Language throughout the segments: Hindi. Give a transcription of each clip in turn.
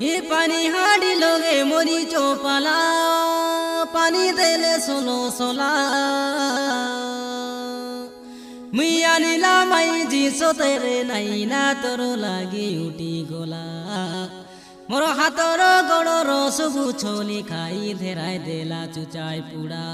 ये पानी हाड़ी लोगे मोरी चौपाला पानी देले सोलो सोला मुइया नीला माई जी सो तेरे नहीं ना तोरो लागी उठी गोला मोर हाथर गोड़र सबु छोली खाई धेराय देला चुचाई पुड़ा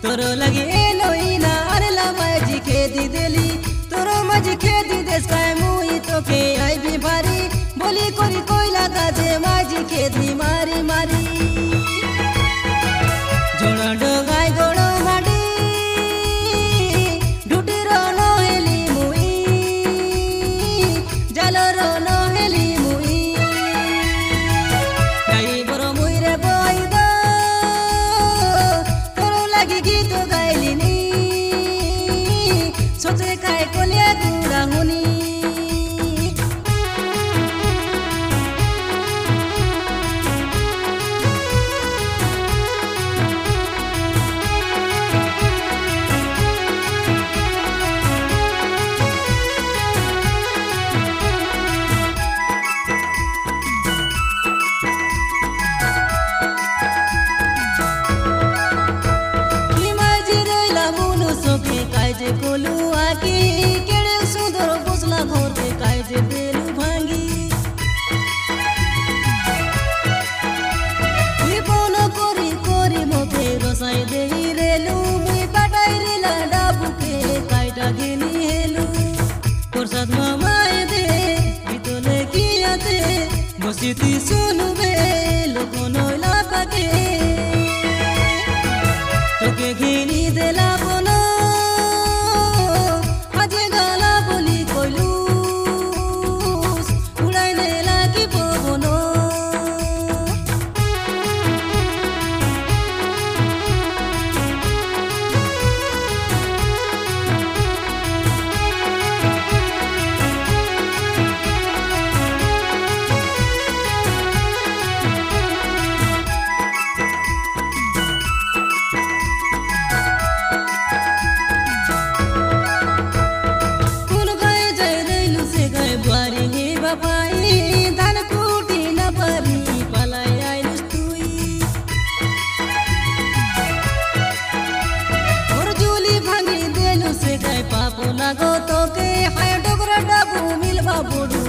तोरो लगे एलोइना अरला माजी खेती देली तोरो माजी खेती देश काय मुई तो के आई भी भारी बोली कोरी कोइला दाजे माजी खेती मारी मारी जोड़ा डोगाय गोड़ो माडी डुटी रो नो हेली मुई जालो रो नो हेली मुई गाई बरो मुई रे बोई दो तोरो लगी गीत गाइलिनी सोचे काय कोलिया गुड़ा हुनी कायजे कोलू आकी केड़े सुंदर पोसला घोर के कायजे बेलू भांगी विपोन कोरी कोरी मोके रसाई देही रेलू मुई पाटाई रेला डाबू के कायटा गेनी हेलू प्रसाद मामाए दे बितोले किया दे बसीती सुनु बे लोको नोला पाके तोके घेनी देला बोनो लागो तो के हाय डोगरा डाबू मिलवा बोडू